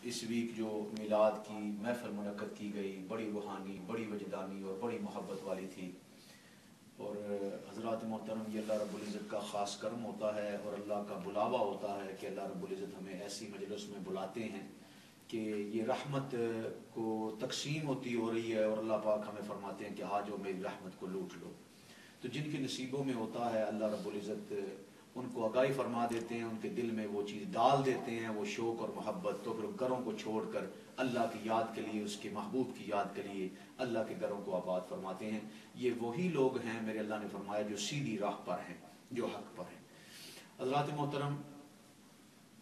اس week جو میلاد کی محفل منعقد کی گئی بڑی روحانی، بڑی وجدانی اور بڑی محبت والی تھی، اور حضرات محترم یہ اللہ رب العزت کا خاص کرم ہوتا ہے اور اللہ کا بلاوا ہوتا ہے کہ اللہ رب العزت ہمیں ایسی مجلس میں بلاتے ہیں کہ یہ رحمت کو تقسیم ہوتی ہو رہی ہے، اور اللہ پاک ہمیں فرماتے ہیں کہ آجو میری رحمت کو لوٹ لو۔ تو جن کے نصیبوں میں ہوتا ہے اللہ رب العزت ان کو آگاہی فرما دیتے ہیں، ان کے دل میں وہ چیز ڈال دیتے ہیں، وہ شوق اور محبت، تو پھر گھروں کو چھوڑ کر اللہ کی یاد کے لیے، اس کے محبوب کی یاد کے لیے اللہ کے گھروں کو آباد فرماتے ہیں۔ یہ وہی لوگ ہیں میرے اللہ نے فرمایا جو سیدھی راہ پر ہیں، جو حق پر ہیں۔ حضرات محترم،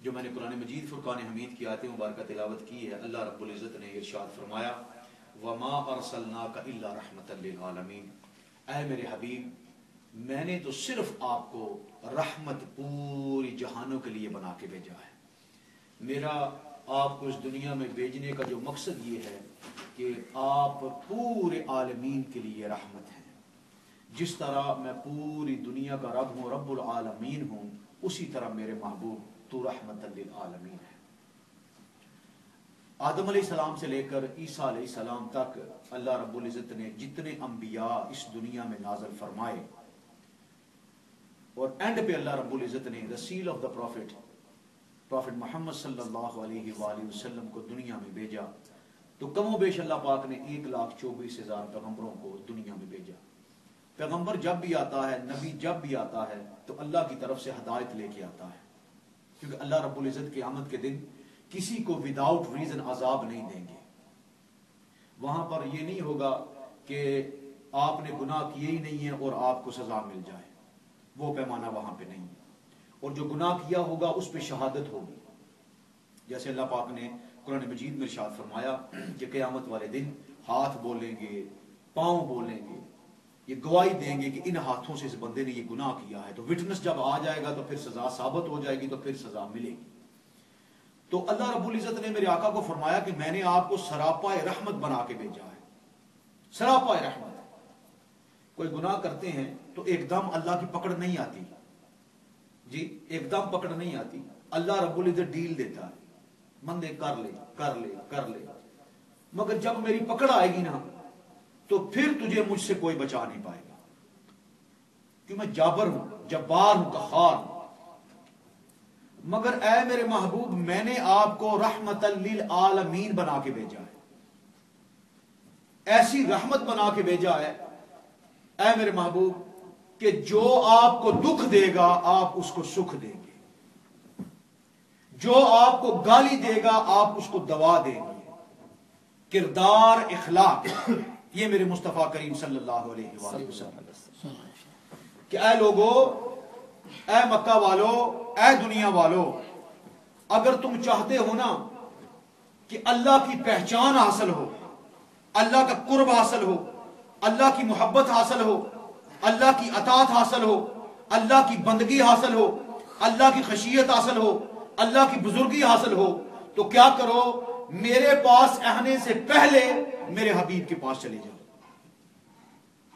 جو میں نے قرآن مجید فرقان حمید کی آیت مبارکہ تلاوت کی ہے، اللہ رب العزت نے ارشاد فرمایا وَمَا أَرْسَلْنَاكَ إِلَّا رَحْمَةً لِلْعَالَمِينَ، اے میرے حبیب میں نے تو صرف آپ کو رحمت پوری جہانوں کے لیے بنا کے بھیجا ہے۔ میرا آپ کو اس دنیا میں بھیجنے کا جو مقصد یہ ہے کہ آپ پورے عالمین کے لیے رحمت ہیں۔ جس طرح میں پوری دنیا کا رب ہوں، رب العالمین ہوں، اسی طرح میرے محبوب تو رحمت للعالمین ہے۔ آدم علیہ السلام سے لے کر عیسیٰ علیہ السلام تک اللہ رب العزت نے جتنے انبیاء اس دنیا میں نازل فرمائے، اور اینڈ پہ اللہ رب العزت نے the seal of the prophet محمد صلی اللہ علیہ وآلہ وسلم کو دنیا میں بھیجا، تو کم و بیش اللہ پاک نے 1,24,000 پیغمبروں کو دنیا میں بھیجا۔ پیغمبر جب بھی آتا ہے، نبی جب بھی آتا ہے، تو اللہ کی طرف سے ہدایت لے کے آتا ہے، کیونکہ اللہ رب العزت قیامت کے دن کسی کو وداؤٹ ریزن عذاب نہیں دیں گے۔ وہاں پر یہ نہیں ہوگا کہ آپ نے گناہ کیے ہی نہیں ہیں اور آپ کو سزا مل جائے، وہ پیمانہ وہاں پہ نہیں ہے۔ اور جو گناہ کیا ہوگا اس پہ شہادت ہوگی، جیسے اللہ پاک نے قرآن مجید میں ارشاد فرمایا کہ قیامت والے دن ہاتھ بولیں گے، پاؤں بولیں گے، یہ گواہی دیں گے کہ ان ہاتھوں سے اس بندے نے یہ گناہ کیا ہے۔ تو وٹنس جب آ جائے گا تو پھر سزا ثابت ہو جائے گی، تو پھر سزا ملے گی۔ تو اللہ رب العزت نے میرے آقا کو فرمایا کہ میں نے آپ کو سراپا رحمت بنا کے بھیجا ہے۔ سراپا رحمت، کوئی گناہ کرتے ہیں تو ایک دم اللہ کی پکڑ نہیں آتی، جی ایک دم پکڑ نہیں آتی، اللہ رب العزت ڈیل دیتا ہے، بندے کر لے کر لے کر لے، مگر جب میری پکڑ آئے گی نا تو پھر تجھے مجھ سے کوئی بچا نہیں پائے گا، کیوں میں جابر ہوں، جبار ہوں، قہار ہوں۔ مگر اے میرے محبوب میں نے آپ کو رحمت للعالمین بنا کے بھیجا ہے، ایسی رحمت بنا کے بھیجا ہے اے میرے محبوب کہ جو آپ کو دکھ دے گا آپ اس کو سکھ دیں گے، جو آپ کو گالی دے گا آپ اس کو دوا دیں گے۔ کردار، اخلاق، یہ میرے مصطفیٰ کریم صلی اللہ علیہ وآلہ وسلم کہ اے لوگو، اے مکہ والو، اے دنیا والو، اگر تم چاہتے ہو نا کہ اللہ کی پہچان حاصل ہو، اللہ کا قرب حاصل ہو، اللہ کی محبت حاصل ہو، اللہ کی اطاعت حاصل ہو، اللہ کی بندگی حاصل ہو، اللہ کی خشیت حاصل ہو، اللہ کی بزرگی حاصل ہو، تو کیا کرو، میرے پاس آنے سے پہلے میرے حبیب کے پاس چلے جاؤ،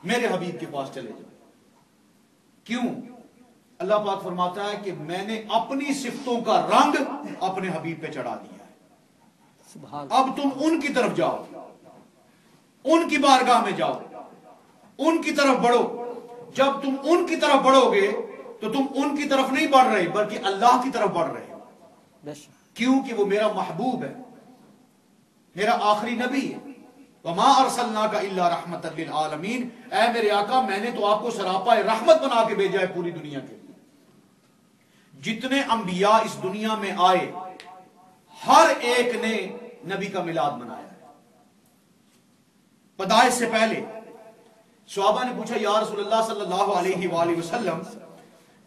میرے حبیب کے پاس چلے جاؤ۔ کیوں؟ اللہ پاک فرماتا ہے کہ میں نے اپنی صفتوں کا رنگ اپنے حبیب پہ چڑھا دیا ہے، اب تم ان کی طرف جاؤ، ان کی بارگاہ میں جاؤ، ان کی طرف بڑھو۔ جب تم ان کی طرف بڑھو گے تو تم ان کی طرف نہیں بڑھ رہے بلکہ اللہ کی طرف بڑھ رہے ہو، کیونکہ وہ میرا محبوب ہے، میرا آخری نبی ہے۔ وَمَا أَرْسَلْنَاكَ إِلَّا رَحْمَةً لِلْعَالَمِينَ، اے میرے آقا میں نے تو آپ کو سراپا رحمت بنا کے بھیجا ہے پوری دنیا کے لیے۔ جتنے انبیاء اس دنیا میں آئے ہر ایک نے نبی کا میلاد منایا ہے، پیدائش سے پہلے۔ صحابہ نے پوچھا یا رسول اللہ صلی اللہ علیہ وآلہ وسلم،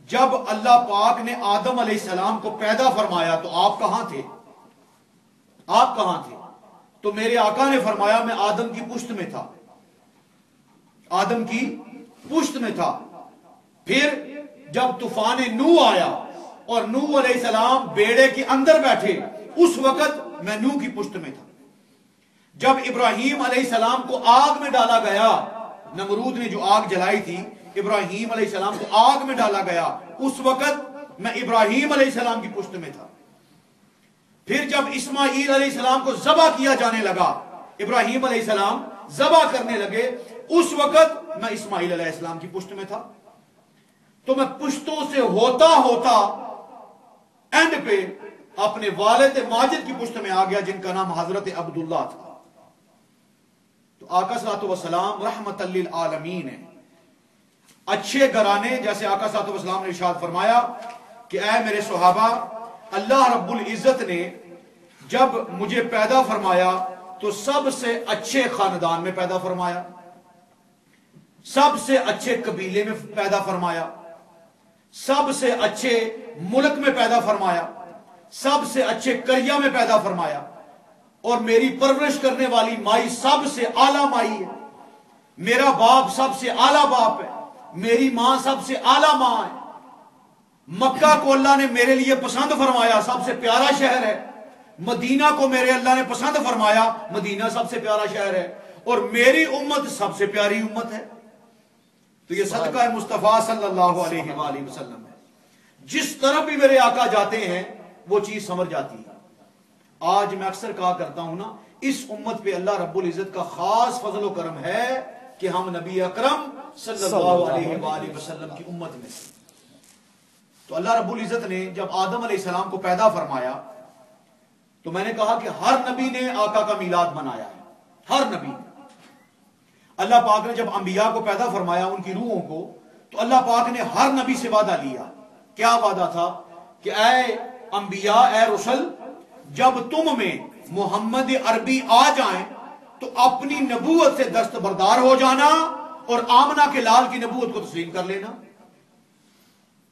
جب اللہ پاک نے آدم علیہ السلام کو پیدا فرمایا تو آپ کہاں تھے؟ آپ کہاں تھے؟ تو میرے آقا نے فرمایا میں آدم کی پشت میں تھا، آدم کی پشت میں تھا۔ پھر جب طوفان نوح آیا اور نوح علیہ السلام بیڑے کے اندر بیٹھے، اس وقت میں نوح کی پشت میں تھا۔ جب ابراہیم علیہ السلام کو آگ میں ڈالا گیا، نمرود نے جو آگ جلائی تھی، ابراہیم علیہ السلام کو آگ میں ڈالا گیا، اس وقت میں ابراہیم علیہ السلام کی پشت میں تھا۔ پھر جب اسماعیل علیہ السلام کو ذبح کیا جانے لگا، ابراہیم علیہ السلام ذبح کرنے لگے، اس وقت میں اسماعیل علیہ السلام کی پشت میں تھا، تو میں پشتوں سے ہوتا ہوتا اینڈ پہ اپنے والد ماجد کی پشت میں آ گیا، جن کا نام حضرت عبداللہ تھا۔ تو آقا صلی اللہ علیہ وسلم رحمت للعالمین ہے، اچھے گھرانے، جیسے آقا صلی اللہ علیہ وسلم نے ارشاد فرمایا کہ اے میرے صحابہ، اللہ رب العزت نے جب مجھے پیدا فرمایا تو سب سے اچھے خاندان میں پیدا فرمایا، سب سے اچھے قبیلے میں پیدا فرمایا، سب سے اچھے ملک میں پیدا فرمایا، سب سے اچھے قریہ میں پیدا فرمایا، اور میری پرورش کرنے والی مائی سب سے اعلیٰ مائی ہے، میرا باپ سب سے اعلیٰ باپ ہے، میری ماں سب سے اعلیٰ ماں ہے، مکہ کو اللہ نے میرے لیے پسند فرمایا، سب سے پیارا شہر ہے، مدینہ کو میرے اللہ نے پسند فرمایا، مدینہ سب سے پیارا شہر ہے، اور میری امت سب سے پیاری امت ہے۔ تو یہ صدقہ مصطفیٰ صلی اللہ علیہ وآلہ وسلم ہے، جس طرف بھی میرے آقا جاتے ہیں وہ چیز سمجھ جاتی ہے۔ آج میں اکثر کہا کرتا ہوں نا، اس امت پہ اللہ رب العزت کا خاص فضل و کرم ہے کہ ہم نبی اکرم صلی اللہ علیہ وآلہ وسلم کی امت میں سے۔ تو اللہ رب العزت نے جب آدم علیہ السلام کو پیدا فرمایا تو میں نے کہا کہ ہر نبی نے آقا کا میلاد منایا ہے، ہر نبی۔ اللہ پاک نے جب انبیاء کو پیدا فرمایا، ان کی روحوں کو، تو اللہ پاک نے ہر نبی سے وعدہ لیا۔ کیا وعدہ تھا؟ کہ اے انبیاء، اے رسل، جب تم میں محمد عربی آ جائیں تو اپنی نبوت سے دستبردار ہو جانا اور آمنہ کے لال کی نبوت کو تسلیم کر لینا۔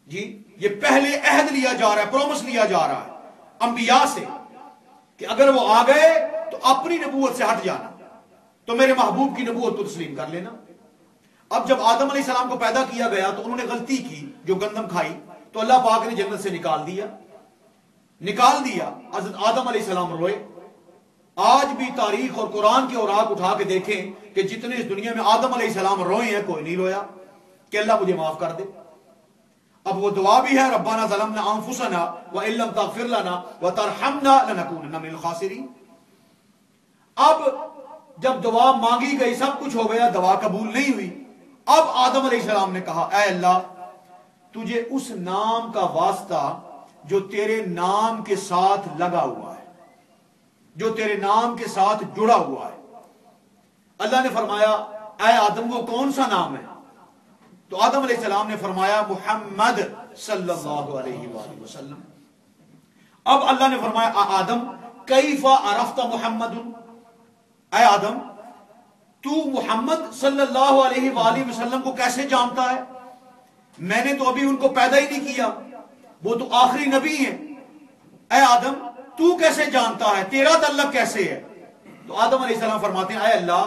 جی، یہ پہلے عہد لیا جا رہا ہے، پرومس لیا جا رہا ہے انبیاء سے کہ اگر وہ آ گئے تو اپنی نبوت سے ہٹ جانا، تو میرے محبوب کی نبوت کو تسلیم کر لینا۔ اب جب آدم علیہ السلام کو پیدا کیا گیا تو انہوں نے غلطی کی، جو گندم کھائی، تو اللہ پاک نے جنت سے نکال دیا۔ حضرت آدم علیہ السلام روئے۔ آج بھی تاریخ اور قرآن کے اوراق اٹھا کے دیکھیں کہ جتنے اس دنیا میں آدم علیہ السلام روئے ہیں، کوئی نہیں رویا کہ اللہ مجھے معاف کر دے۔ اب وہ دعا بھی ہے، ربنا ظلمنا انفسنا وان لم تغفر لنا وترحمنا لنکونن من الخاسرین۔ اب جب دعا مانگی گئی، سب کچھ ہو گیا، دعا قبول نہیں ہوئی، اب آدم علیہ السلام نے کہا اے اللہ، تجھے اس نام کا واسطہ جو تیرے نام کے ساتھ لگا ہوا ہے، جو تیرے نام کے ساتھ جڑا ہوا ہے۔ اللہ نے فرمایا اے آدم، وہ کون سا نام ہے؟ تو آدم علیہ السلام نے فرمایا محمد صلی اللہ علیہ وآلہ وسلم۔ اب اللہ نے فرمایا آدم کیف عرفت محمد، اے آدم تو محمد صلی اللہ علیہ وآلہ وسلم کو کیسے جانتا ہے؟ میں نے تو ابھی ان کو پیدا ہی نہیں کیا، وہ تو آخری نبی ہیں۔ اے آدم تو کیسے جانتا ہے، تیرا تعلق کیسے ہے؟ تو آدم علیہ السلام فرماتے ہیں اے اللہ،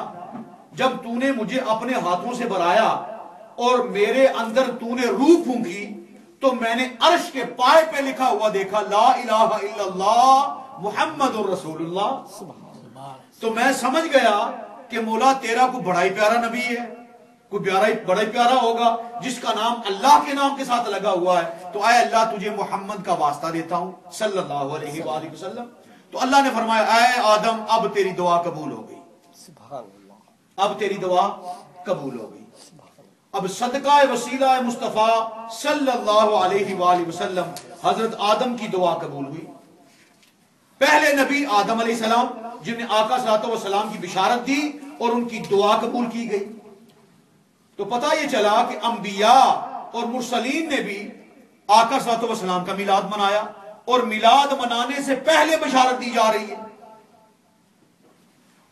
جب تو نے مجھے اپنے ہاتھوں سے بنایا اور میرے اندر تو نے روح پھونکی تو میں نے عرش کے پائے پہ لکھا ہوا دیکھا لا الہ الا اللہ محمد الرسول اللہ۔ تو میں سمجھ گیا کہ مولا تیرا کوئی بڑا ہی پیارا نبی ہے، کوئی بڑا ہی پیارا ہوگا جس کا نام اللہ کے نام کے ساتھ لگا ہوا ہے۔ تو اے اللہ تجھے محمد کا واسطہ دیتا ہوں صلی اللہ علیہ وآلہ وسلم۔ تو اللہ نے فرمایا اے آدم اب تیری دعا قبول ہو گئی، اب تیری دعا قبول ہو گئی۔ اب صدقہ وسیلہ مصطفیٰ صلی اللہ علیہ وآلہ وسلم حضرت آدم کی دعا قبول ہوئی۔ پہلے نبی آدم علیہ السلام جن نے آقا صلی اللہ علیہ وسلم کی بشارت دی اور ان کی دعا قبول کی گئی۔ تو پتہ یہ چلا کہ انبیاء اور مرسلین نے بھی آقا صلی اللہ علیہ وسلم کا میلاد منایا، اور میلاد منانے سے پہلے بشارت دی جا رہی ہے۔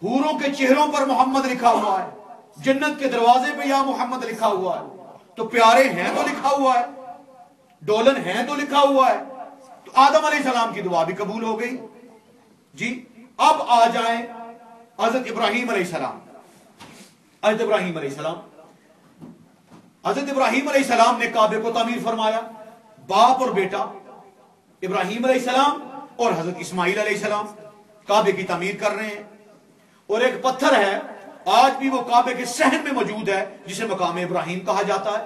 حوروں کے چہروں پر محمد لکھا ہوا ہے، جنت کے دروازے پہ یا محمد لکھا ہوا ہے، تو پیارے ہیں تو لکھا ہوا ہے، ڈولن ہیں تو لکھا ہوا ہے۔ تو آدم علیہ السلام کی دعا بھی قبول ہو گئی۔ جی اب آ جائیں حضرت ابراہیم علیہ السلام۔ حضرت ابراہیم علیہ السلام، حضرت ابراہیم علیہ السلام نے کعبے کو تعمیر فرمایا۔ باپ اور بیٹا ابراہیم علیہ السلام اور حضرت اسماعیل علیہ السلام کعبے کی تعمیر کر رہے ہیں، اور ایک پتھر ہے آج بھی وہ کعبے کے صحن میں موجود ہے جسے مقام ابراہیم کہا جاتا ہے،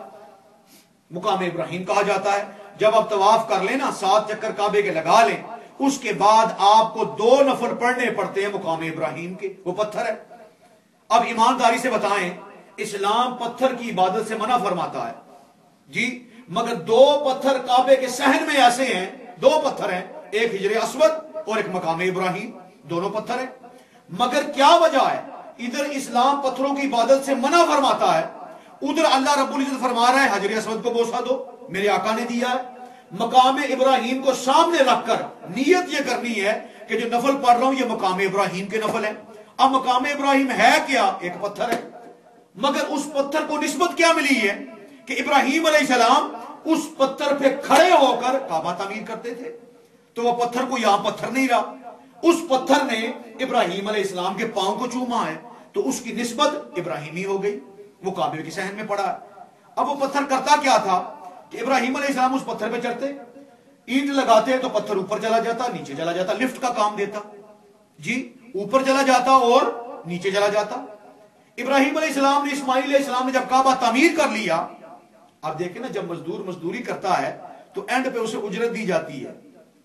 مقام ابراہیم کہا جاتا ہے۔ جب آپ طواف کر لیں نا، 7 چکر کعبے کے لگا لیں اس کے بعد آپ کو 2 نفل پڑھنے پڑتے ہیں مقام ابراہیم کے، وہ پتھر ہے۔ اب ایمانداری سے بتائیں، اسلام پتھر کی عبادت سے منع فرماتا ہے جی، مگر 2 پتھر کعبے کے صحن میں ایسے ہیں، 2 پتھر ہیں، ایک حجر اسود اور ایک مقام ابراہیم، دونوں پتھر ہیں۔ مگر کیا وجہ ہے؟ ادھر اسلام پتھروں کی عبادت سے منع فرماتا ہے، ادھر اللہ رب العزت فرما رہا ہے حجر اسود کو بوسہ دو، میرے آقا نے دیا ہے۔ مقام ابراہیم کو سامنے رکھ کر نیت یہ کرنی ہے کہ جو نفل پڑھ رہا ہوں یہ مقام ابراہیم کے نفل ہے۔ اب مقام ابراہیم ہے کیا؟ ایک پتھر ہے، مگر اس پتھر کو نسبت کیا ملی ہے کہ ابراہیم علیہ السلام اس پتھر پہ کھڑے ہو کر کعبہ تعمیر کرتے تھے، تو وہ پتھر کو یہاں پتھر نہیں رہا، اس پتھر نے ابراہیم علیہ السلام کے پاؤں کو چوما ہے، تو اس کی نسبت ابراہیمی ہو گئی، وہ کعبے کے صحن میں پڑا ہے۔ اب وہ پتھر کرتا کیا تھا کہ ابراہیم علیہ السلام اس پتھر پہ چڑھتے، اینٹ لگاتے تو پتھر اوپر چلا جاتا، نیچے چلا جاتا، لفٹ کا کام دیتا جی، اوپر چلا جاتا اور نیچے چلا جاتا۔ ابراہیم علیہ السلام نے، اسماعیل علیہ السلام نے جب کعبہ تعمیر کر لیا، آپ دیکھیں نا جب مزدور مزدوری کرتا ہے تو اینڈ پہ اسے اجرت دی جاتی ہے۔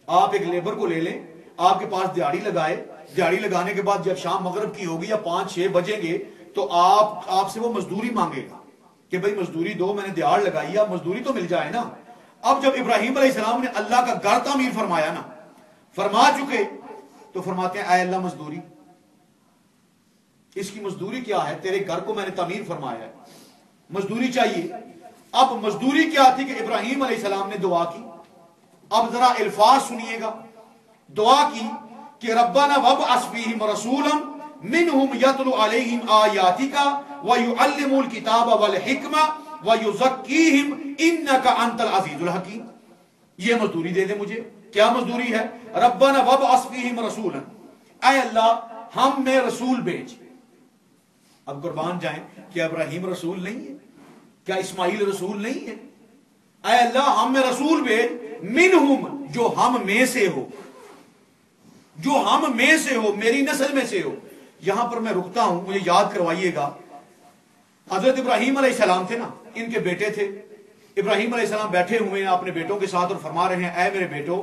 آپ ایک لیبر کو لے لیں، آپ کے پاس دیہڑی لگائے، دیہڑی لگانے کے بعد جب شام مغرب کی ہوگی یا 5-6 بجیں گے تو آپ سے وہ مزدوری مانگے گا کہ بھئی مزدوری دو، میں نے دیہڑ لگائی ہے، مزدوری تو مل جائے نا۔ اب جب ابراہیم علیہ السلام نے اللہ کا گھر تعمیر فرمایا نا، فرما چکے، تو فرماتے ہیں اے اللہ مزدوری، اس کی مزدوری کیا ہے؟ تیرے گھر کو میں نے تعمیر فرمایا ہے، مزدوری چاہیے۔ اب مزدوری کیا تھی کہ ابراہیم علیہ السلام نے دعا کی۔ اب ذرا الفاظ سنیے گا، دعا کی کہ ربنا وابعث فیہم رسولا منہم یتلو علیہم آیاتک ویعلم الکتاب والحکمہ ویزکیہم انک انت العزیز الحکیم۔ یہ مزدوری دے دے مجھے۔ کیا مزدوری ہے؟ ربنا وابعث فیہم رسولا، اے اللہ ہم میں رسول بھیج۔ اب قربان جائیں، کیا ابراہیم رسول نہیں ہے؟ کیا اسماعیل رسول نہیں ہے؟ اے اللہ ہم میں رسول بھیج، منہم جو ہم میں سے ہو، جو ہم میں سے ہو، میری نسل میں سے ہو۔ یہاں پر میں رکتا ہوں، مجھے یاد کروائیے گا، حضرت ابراہیم علیہ السلام تھے نا، ان کے بیٹے تھے۔ ابراہیم علیہ السلام بیٹھے ہوئے ہیں اپنے بیٹوں کے ساتھ اور فرما رہے ہیں اے میرے بیٹو،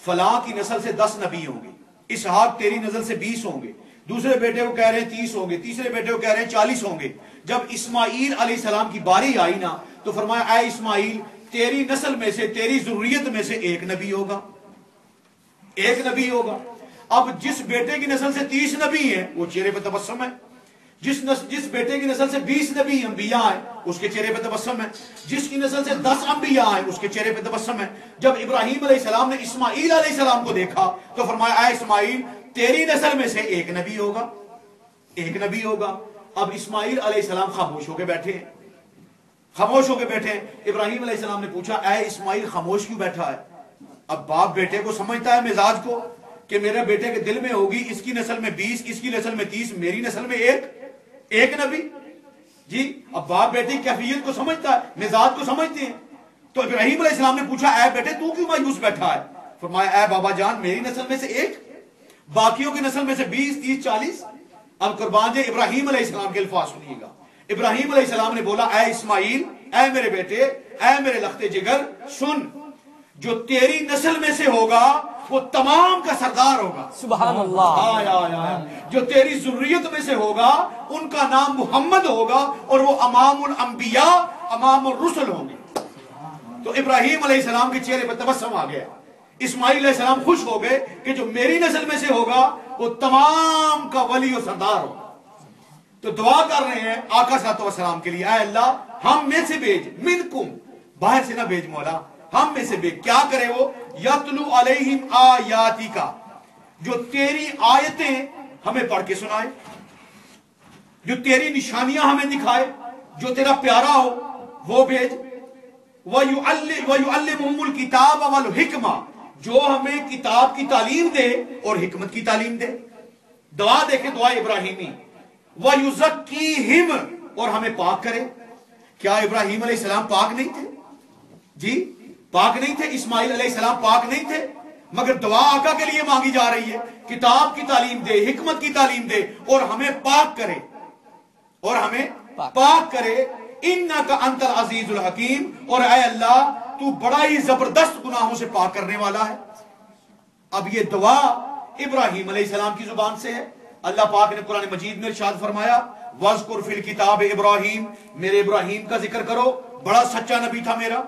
فلاں کی نسل سے 10 نبی ہوں گے، اسحاق تیری نسل سے 20 ہوں گے، دوسرے بیٹے کو کہہ رہے ہیں 30 ہوں گے، تیسرے بیٹے کو کہہ رہے ہیں 40 ہوں گے۔ جب اسماعیل علیہ السلام کی باری آئی نا تو فرمایا اے اسماعیل تیری نسل میں سے، تیری ذریت میں سے ایک نبی ہوگا، ایک نبی ہوگا۔ اب جس بیٹے کی نسل سے 30 نبی ہیں وہ چہرے پہ تبسم ہے، جس بیٹے کی نسل سے 20 نبی انبیاء ہیں اس کے چہرے پہ تبسم ہے، جس کی نسل سے 10 انبیاء ہیں اس کے چہرے پہ تبسم ہے۔ جب ابراہیم علیہ السلام نے اسماعیل علیہ السلام کو دیکھا تو فرمایا اے اسماعیل تیری نسل میں سے ایک نبی ہوگا، ایک نبی ہوگا۔ اب اسماعیل علیہ السلام خاموش ہو کے بیٹھے ہیں، خاموش ہو کے بیٹھے ہیں۔ ابراہیم علیہ السلام نے پوچھا اے اسماعیل خاموش کیوں بیٹھا ہے؟ اب باپ بیٹے کو سمجھتا ہے مزاج کو کہ میرے بیٹے کے دل میں ہوگی اس کی نسل میں 20، اس کی نسل میں 30، میری نسل میں ایک نبی جی۔ اب باپ بیٹے کی کیفیت کو سمجھتا ہے، مزاج کو سمجھتے ہیں۔ تو ابراہیم علیہ السلام نے پوچھا اے بیٹے تو کیوں مایوس بیٹھا ہے؟ فرمایا اے بابا جان میری نسل میں سے ایک، باقیوں کی نسل میں سے 20، 30، 40۔ اب قربان جائے ابراہیم علیہ السلام کے الفاظ سنیے گا۔ ابراہیم علیہ السلام نے بولا اے اسماعیل، اے میرے بیٹے، اے میرے لخت جگر، سن، جو تیری نسل میں سے ہوگا وہ تمام کا سردار ہوگا، سبحان اللہ۔ جو تیری ذریت میں سے ہوگا ان کا نام محمد ہوگا اور وہ امام الانبیاء، امام الرسل ہوں گے۔ تو ابراہیم علیہ السلام کے چہرے پہ تبسم آ گیا۔ اسماعیل علیہ السلام خوش ہو گئے کہ جو میری نسل میں سے ہوگا وہ تمام کا ولی و سردار ہوگا۔ تو دعا کر رہے ہیں آقا صلی اللہ علیہ وسلم کے لیے، اے اللہ ہم میں سے بھیج، منکم، باہر سے نہ بھیج مولا، ہم میں سے بھیج۔ کیا کرے وہ؟ یتلو علیہم آیاتی کا، جو تیری آیتیں ہمیں پڑھ کے سنائے، جو تیری نشانیاں ہمیں دکھائے، جو تیرا پیارا ہو وہ بھیج۔ وَيُعَلِّمُهُمُ الْكِتَابَ وَالْحِكْمَةَ، جو ہمیں کتاب کی تعلیم دے اور حکمت کی تعلیم دے۔ دعا دیکھیں، دعا ابراہیمی۔ وَيُزَكِّيهِمْ، اور ہمیں پاک کرے۔ کیا ابراہیم علیہ السلام پاک نہیں تھے؟ جی پاک نہیں تھے؟ اسماعیل علیہ السلام پاک نہیں تھے؟ مگر دعا آقا کے لیے مانگی جا رہی ہے، کتاب کی تعلیم دے، حکمت کی تعلیم دے اور ہمیں پاک کرے، اور ہمیں پاک کرے۔ انک انت العزیز الحکیم، اور اے اللہ تو بڑا ہی زبردست گناہوں سے پاک کرنے والا ہے۔ اب یہ دعا ابراہیم علیہ السلام کی زبان سے ہے. اللہ پاک نے قرآن مجید میں ارشاد فرمایا وَاذْكُرْ فِي الْكِتَابِ ابراہیم، میرے ابراہیم کا ذکر کرو، بڑا سچا نبی تھا میرا،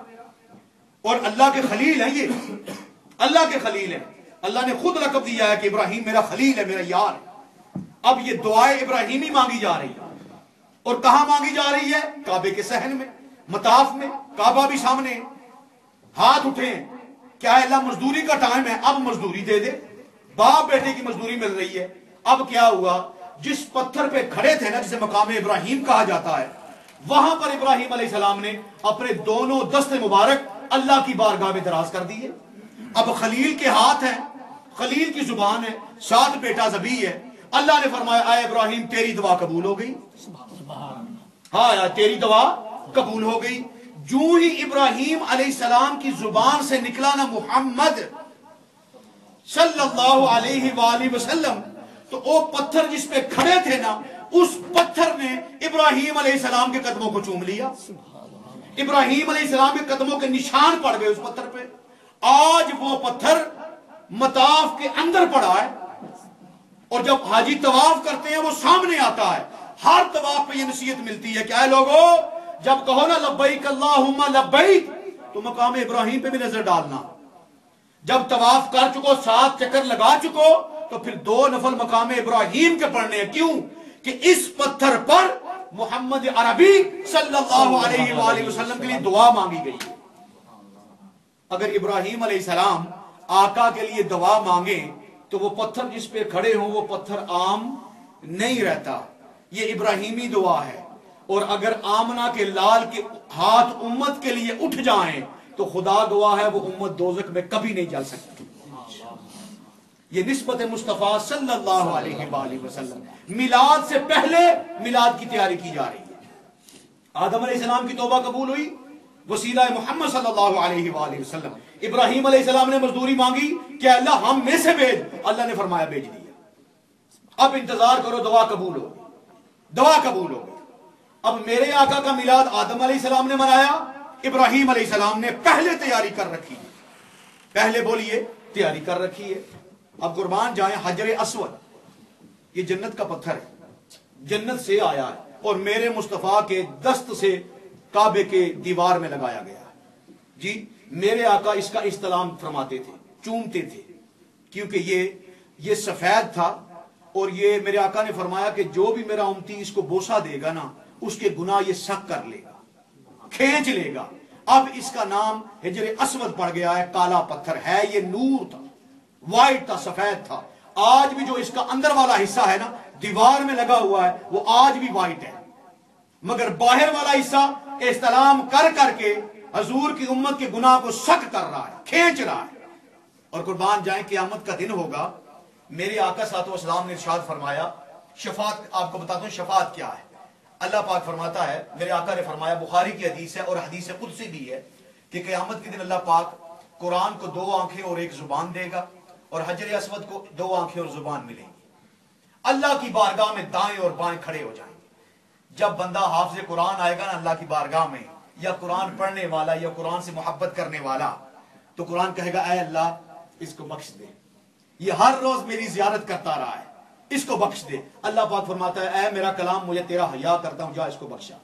اور اللہ کے خلیل ہیں، یہ اللہ کے خلیل ہیں. اللہ نے خود لقب دیا ہے کہ ابراہیم میرا خلیل ہے، میرا یار ہے. اب یہ دعائے ابراہیمی مانگی جا رہی ہے، اور کہاں مانگی جا رہی ہے؟ کعبے کے صحن میں، مطاف میں، کعبہ بھی سامنے. ہاتھ اٹھیں، کیا اللہ مزدوری کا ٹائم ہے؟ اب مزدوری دے دے. باپ بیٹے کی مزدوری مل رہی ہے. اب کیا ہوا؟ جس پتھر پہ کھڑے تھے نا، جسے مقام ابراہیم کہا جاتا ہے، وہاں پر ابراہیم علیہ السلام نے اپنے دونوں دست مبارک اللہ کی بارگاہ میں دراز کر دیے. اب خلیل کے ہاتھ ہیں، خلیل کی زبان ہے، ساتھ بیٹا ذبیح ہے. اللہ نے فرمایا اے ابراہیم تیری دعا قبول ہو گئی. ہاں تیری دعا قبول ہو گئی. جو ہی ابراہیم علیہ السلام کی زبان سے نکلا نا محمد صلی اللہ علیہ وآلہ وسلم، تو وہ پتھر جس پہ کھڑے تھے نا، اس پتھر نے ابراہیم علیہ السلام کے قدموں کو چوم لیا. ابراہیم علیہ السلام کے قدموں کے نشان پڑ گئے اس پتھر پہ. آج وہ پتھر مطاف کے اندر پڑا ہے، اور جب حاجی طواف کرتے ہیں وہ سامنے آتا ہے. ہر طواف پہ یہ نصیحت ملتی ہے کہ اے لوگو، جب کہو نا لبیک اللہم لبیک، تو مقام ابراہیم پہ بھی نظر ڈالنا. جب طواف کر چکو، 7 چکر لگا چکو، تو پھر 2 نفل مقام ابراہیم کے پڑھنے ہیں. کیوں؟ کہ اس پتھر پر محمد عربی صلی اللہ علیہ وآلہ وسلم کے لیے دعا مانگی گئی. اگر ابراہیم علیہ السلام آقا کے لیے دعا مانگیں تو وہ پتھر جس پہ کھڑے ہوں وہ پتھر عام نہیں رہتا. یہ ابراہیمی دعا ہے. اور اگر آمنہ کے لال کے ہاتھ امت کے لیے اٹھ جائیں تو خدا گواہ ہے وہ امت دوزخ میں کبھی نہیں جل سکتی. یہ نسبت مصطفیٰ صلی اللہ علیہ وآلہ وسلم. میلاد سے پہلے میلاد کی تیاری کی جا رہی ہے. آدم علیہ السلام کی توبہ قبول ہوئی، وسیلہ محمد صلی اللہ علیہ وآلہ وسلم. ابراہیم علیہ السلام نے مزدوری مانگی کہ اللہ ہم میں سے بھیج، اللہ نے فرمایا بھیج دیا. اب انتظار کرو، دعا قبول ہو، دعا قبول ہو. اب میرے آقا کا میلاد آدم علیہ السلام نے منایا، ابراہیم علیہ السلام نے پہلے تیاری کر رکھی ہے. پہلے بولیے تیاری کر رکھی ہے. اب قربان جائیں، حجر اسود یہ جنت کا پتھر ہے، جنت سے آیا ہے، اور میرے مصطفیٰ کے دست سے کعبے کے دیوار میں لگایا گیا ہے. جی میرے آقا اس کا استلام فرماتے تھے، چومتے تھے، کیونکہ یہ سفید تھا. اور یہ میرے آقا نے فرمایا کہ جو بھی میرا امتی اس کو بوسہ دے گا نا، اس کے گناہ یہ سک کر لے گا، کھینچ لے گا. اب اس کا نام حجر اسود پڑ گیا ہے. کالا پتھر ہے، یہ نور تھا، وائٹ تھا، سفید تھا. آج بھی جو اس کا اندر والا حصہ ہے نا، دیوار میں لگا ہوا ہے، وہ آج بھی وائٹ ہے. مگر باہر والا حصہ استلام کر کر کے حضور کی امت کے گناہ کو سک کر رہا ہے، کھینچ رہا ہے. اور قربان جائیں قیامت کا دن ہوگا. میرے آقا صلی اللہ علیہ وسلم نے ارشاد فرمایا، شفاعت آپ کو بتاتا ہوں شفاعت کیا ہے. اللہ پاک فرماتا ہے، میرے آقا نے فرمایا، بخاری کی حدیث ہے اور حدیث قدسی بھی ہے، کہ قیامت کے دن اللہ پاک قرآن کو 2 آنکھیں اور 1 زبان دے گا، اور حجر اسود کو 2 آنکھیں اور زبان ملیں گی. اللہ کی بارگاہ میں دائیں اور بائیں کھڑے ہو جائیں گے. جب بندہ حافظ قرآن آئے گا نا اللہ کی بارگاہ میں، یا قرآن پڑھنے والا یا قرآن سے محبت کرنے والا، تو قرآن کہے گا اے اللہ اس کو بخش دے، یہ ہر روز میری زیارت کرتا رہا ہے، اس کو بخش دے. اللہ پاک فرماتا ہے اے میرا کلام مجھے تیرا حیا کرتا ہوں، جا اس کو بخشا.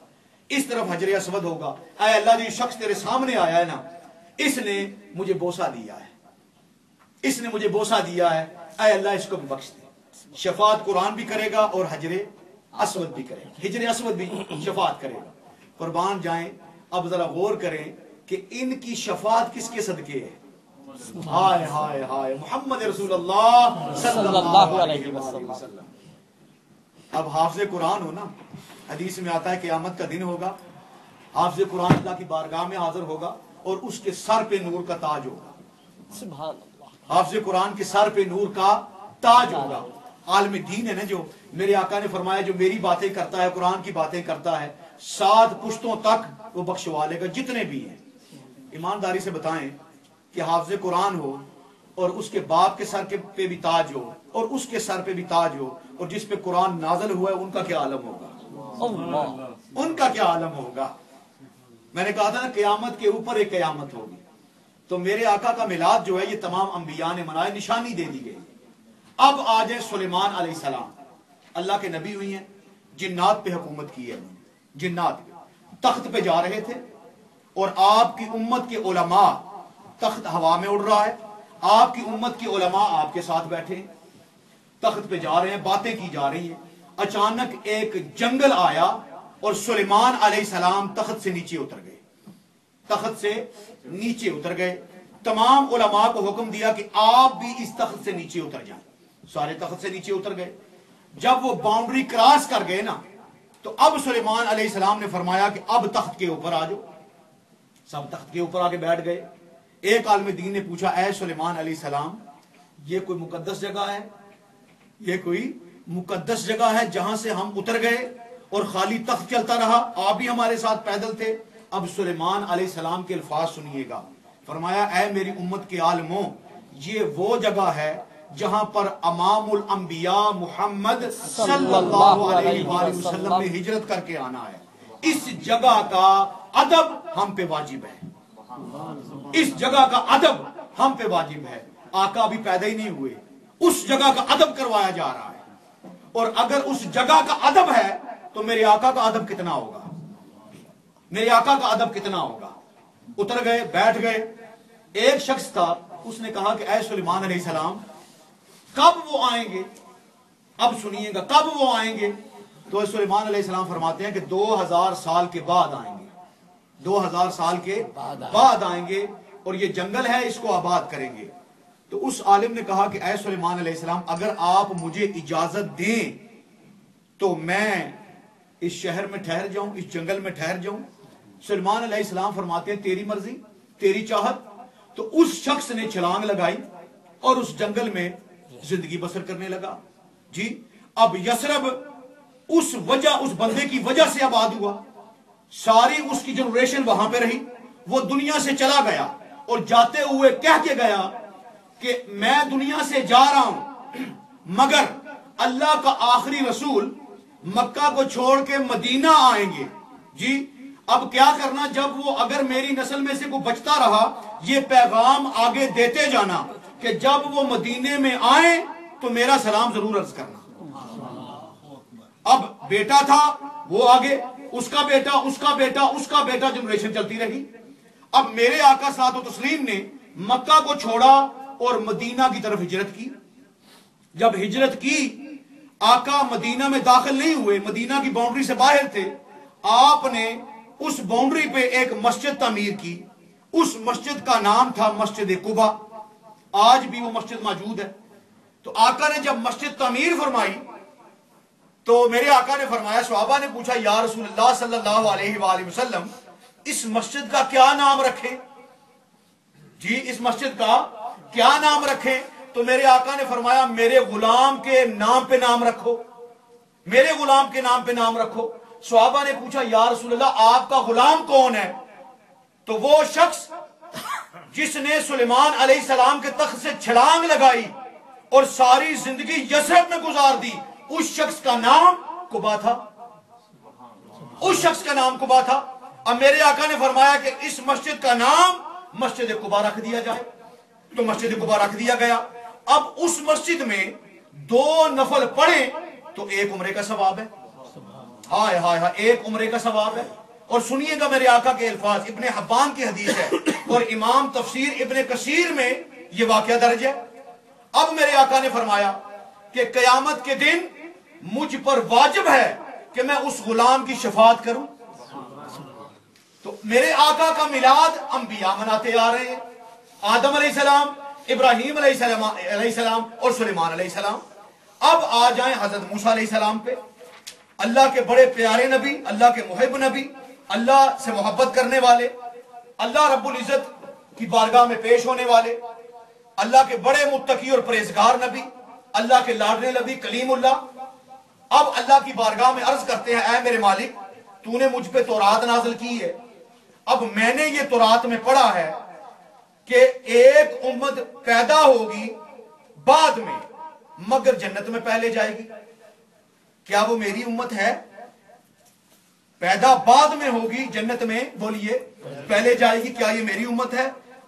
اس طرف حجر اسود ہوگا، اے اللہ جو شخص تیرے سامنے آیا ہے نا، اس نے مجھے بوسہ دیا ہے، اس نے مجھے بوسہ دیا ہے، اے اللہ اس کو بھی بخش دے. شفاعت قرآن بھی کرے گا اور حجر اسود بھی کرے گا، حجر اسود بھی شفاعت کرے گا. قربان جائیں، اب ذرا غور کریں کہ ان کی شفاعت کس کے صدقے ہے. ہائے ہائے ہائے، محمد رسول اللہ صلی اللہ علیہ وسلم. اب حافظ قرآن ہو نا، حدیث میں آتا ہے قیامت کا دن ہوگا، حافظ قرآن اللہ کی بارگاہ میں حاضر ہوگا اور اس کے سر پہ نور کا تاج ہوگا. سبحان اللہ. حافظ قرآن کے سر پہ نور کا تاج ہوگا. عالم دین ہے نا، جو میرے آقا نے فرمایا جو میری باتیں کرتا ہے، قرآن کی باتیں کرتا ہے، 7 پشتوں تک وہ بخشوا لے گا جتنے بھی ہیں. ایمانداری سے بتائیں کہ حافظ قرآن ہو اور اس کے باپ کے سر پہ بھی تاج ہو اور اس کے سر پہ بھی تاج ہو، اور جس پہ قرآن نازل ہوا ہے ان کا کیا عالم ہوگا، ان کا کیا عالم ہوگا. میں نے کہا تھا نا قیامت کے اوپر ایک قیامت ہوگی. تو میرے آقا کا میلاد جو ہے یہ تمام انبیاء نے منائے، نشانی دے دی گئی۔ اب آ جائیں سلیمان علیہ السلام، اللہ کے نبی ہوئی ہیں، جنات پہ حکومت کی ہے، جنات تخت پہ جا رہے تھے اور آپ کی امت کے علماء، تخت ہوا میں اڑ رہا ہے، آپ کی امت کے علماء آپ کے ساتھ بیٹھے ہیں، تخت پہ جا رہے ہیں، باتیں کی جا رہی ہیں۔ اچانک ایک جنگل آیا اور سلیمان علیہ السلام تخت سے نیچے اتر گئے، تخت سے نیچے اتر گئے۔ تمام علماء کو حکم دیا کہ آپ بھی اس تخت سے نیچے اتر جائیں، سارے تخت سے نیچے اتر گئے۔ جب وہ باؤنڈری کراس کر گئے نا تو اب سلیمان علیہ السلام نے فرمایا کہ اب تخت کے اوپر آ جاؤ، سب تخت کے اوپر آ کے بیٹھ گئے۔ ایک عالم دین نے پوچھا، اے سلیمان علیہ السلام، یہ کوئی مقدس جگہ ہے؟ یہ کوئی مقدس جگہ ہے جہاں سے ہم اتر گئے اور خالی تخت چلتا رہا، آپ بھی ہمارے ساتھ پیدل تھے؟ اب سلیمان علیہ السلام کے الفاظ سنیے گا۔ فرمایا، اے میری امت کے عالموں، یہ وہ جگہ ہے جہاں پر امام الانبیاء محمد صلی اللہ علیہ وآلہ وسلم نے ہجرت کر کے آنا ہے۔ اس جگہ کا ادب ہم پہ واجب ہے، اس جگہ کا ادب ہم پہ واجب ہے۔ آقا بھی پیدا ہی نہیں ہوئے، اس جگہ کا ادب کروایا جا رہا ہے، اور اگر اس جگہ کا ادب ہے تو میرے آقا کا ادب کتنا ہوگا، میرے آقا کا ادب کتنا ہوگا۔ اتر گئے، بیٹھ گئے۔ ایک شخص تھا، اس نے کہا کہ اے سلیمان علیہ السلام، کب وہ آئیں گے؟ اب سنیے گا، کب وہ آئیں گے؟ تو سلیمان علیہ السلام فرماتے ہیں کہ 2000 سال کے بعد آئیں گے، 2000 سال کے بعد آئیں گے، اور یہ جنگل ہے، اس کو آباد کریں گے۔ تو اس عالم نے کہا کہ اے سلیمان علیہ السلام، اگر آپ مجھے اجازت دیں تو میں اس شہر میں ٹھہر جاؤں، اس جنگل میں ٹھہر جاؤں۔ سلیمان علیہ السلام فرماتے ہیں تیری مرضی، تیری چاہت۔ تو اس شخص نے چھلانگ لگائی اور اس جنگل میں زندگی بسر کرنے لگا۔ جی، اب یثرب اس بندے کی وجہ سے آباد ہوا، ساری اس کی جنریشن وہاں پہ رہی، وہ دنیا سے چلا گیا اور جاتے ہوئے کہہ کے گیا کہ میں دنیا سے جا رہا ہوں، مگر اللہ کا آخری رسول مکہ کو چھوڑ کے مدینہ آئیں گے۔ جی، اب کیا کرنا، جب وہ اگر میری نسل میں سے کوئی بچتا رہا، یہ پیغام آگے دیتے جانا کہ جب وہ مدینے میں آئیں تو میرا سلام ضرور عرض کرنا۔ اب بیٹا تھا، وہ آگے، اس کا بیٹا، اس کا بیٹا، اس کا بیٹا، جنریشن چلتی رہی۔ اب میرے آقا صلوات و تسلیم نے مکہ کو چھوڑا اور مدینہ کی طرف ہجرت کی۔ جب ہجرت کی، آقا مدینہ میں داخل نہیں ہوئے، مدینہ کی باؤنڈری سے باہر تھے۔ آپ نے اس باؤنڈری پہ ایک مسجد تعمیر کی، اس مسجد کا نام تھا مسجد قباء، آج بھی وہ مسجد موجود ہے۔ تو آقا نے جب مسجد تعمیر فرمائی تو میرے آقا نے فرمایا، صحابہ نے پوچھا، یا رسول اللہ صلی اللہ علیہ وآلہ وسلم، اس مسجد کا کیا نام رکھیں؟ جی، اس مسجد کا کیا نام رکھیں؟ تو میرے آقا نے فرمایا، میرے غلام کے نام پہ نام رکھو، میرے غلام کے نام پہ نام رکھو۔ صحابہ نے پوچھا، یا رسول اللہ، آپ کا غلام کون ہے؟ تو وہ شخص جس نے سلیمان علیہ السلام کے تخت سے چھلانگ لگائی اور ساری زندگی یثرب میں گزار دی، اس شخص کا نام قباء تھا، اس شخص کا نام قباء تھا۔ اب میرے آقا نے فرمایا کہ اس مسجد کا نام مسجد قباء رکھ دیا جائے، تو مسجد قباء رکھ دیا گیا۔ اب اس مسجد میں 2 نفل پڑھیں تو 1 عمرے کا ثواب ہے، ہائے ہائے ہائے، 1 عمرے کا ثواب ہے۔ اور سنیے گا میرے آقا کے الفاظ، ابن حبان کی حدیث ہے اور امام تفسیر ابن کثیر میں یہ واقعہ درج ہے۔ اب میرے آقا نے فرمایا کہ قیامت کے دن مجھ پر واجب ہے کہ میں اس غلام کی شفاعت کروں۔ تو میرے آقا کا میلاد انبیاء مناتے آ رہے ہیں، آدم علیہ السلام، ابراہیم علیہ السلام اور سلیمان علیہ السلام۔ اب آ جائیں حضرت موسیٰ علیہ السلام پہ، اللہ کے بڑے پیارے نبی، اللہ کے محب نبی، اللہ سے محبت کرنے والے، اللہ رب العزت کی بارگاہ میں پیش ہونے والے، اللہ کے بڑے متقی اور پرہیزگار نبی، اللہ کے لاڈلے نبی کلیم اللہ۔ اب اللہ کی بارگاہ میں عرض کرتے ہیں، اے میرے مالک، تو نے مجھ پہ تورات نازل کی ہے، اب میں نے یہ تورات میں پڑھا ہے کہ ایک امت پیدا ہوگی بعد میں مگر جنت میں پہلے جائے گی، کیا وہ میری امت ہے؟ پیدا بعد میں ہوگی، جنت میں بولیے پہلے جائے گی، کیا یہ میری امت ہے؟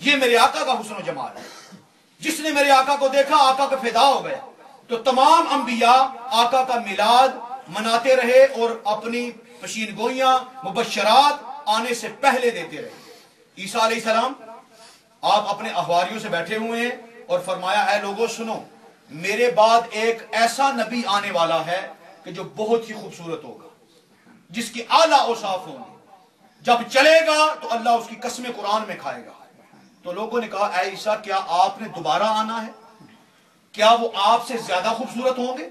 یہ میرے آقا کا حسن و جمال ہے. جس نے میرے آقا کو دیکھا آقا کا فدا ہو گیا. تو تمام انبیاء آقا کا میلاد مناتے رہے اور اپنی پشین گوئیاں مبشرات آنے سے پہلے دیتے رہے. عیسیٰ علیہ السلام آپ اپنے احواریوں سے بیٹھے ہوئے ہیں اور فرمایا اے لوگوں سنو، میرے بعد ایک ایسا نبی آنے والا ہے کہ جو بہت ہی خوبصورت ہوگا، جس کی اعلیٰ اوصاف ہوں گے. جب چلے گا تو اللہ اس کی قسمیں قرآن میں کھائے گا. تو لوگوں نے کہا اے عیسیٰ کیا آپ نے دوبارہ آنا ہے؟ کیا وہ آپ سے زیادہ خوبصورت ہوں گے؟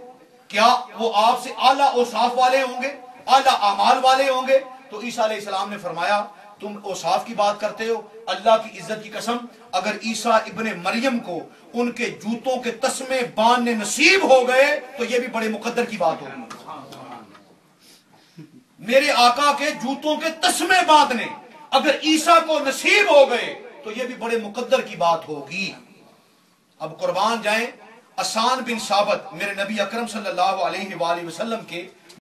کیا وہ آپ سے اعلیٰ اوصاف والے ہوں گے، اعلیٰ اعمال والے ہوں گے؟ تو عیسیٰ علیہ السلام نے فرمایا تم اوصاف کی بات کرتے ہو، اللہ کی عزت کی قسم اگر عیسیٰ ابن مریم کو ان کے جوتوں کے تسمے باندھنے نصیب ہو گئے تو یہ بھی بڑے مقدر کی بات ہوگی. میرے آقا کے جوتوں کے تسمے باندھنے اگر عیسیٰ کو نصیب ہو گئے تو یہ بھی بڑے مقدر کی بات ہوگی. اب قربان جائیں، حسان بن ثابت میرے نبی اکرم صلی اللہ علیہ وآلہ وسلم کے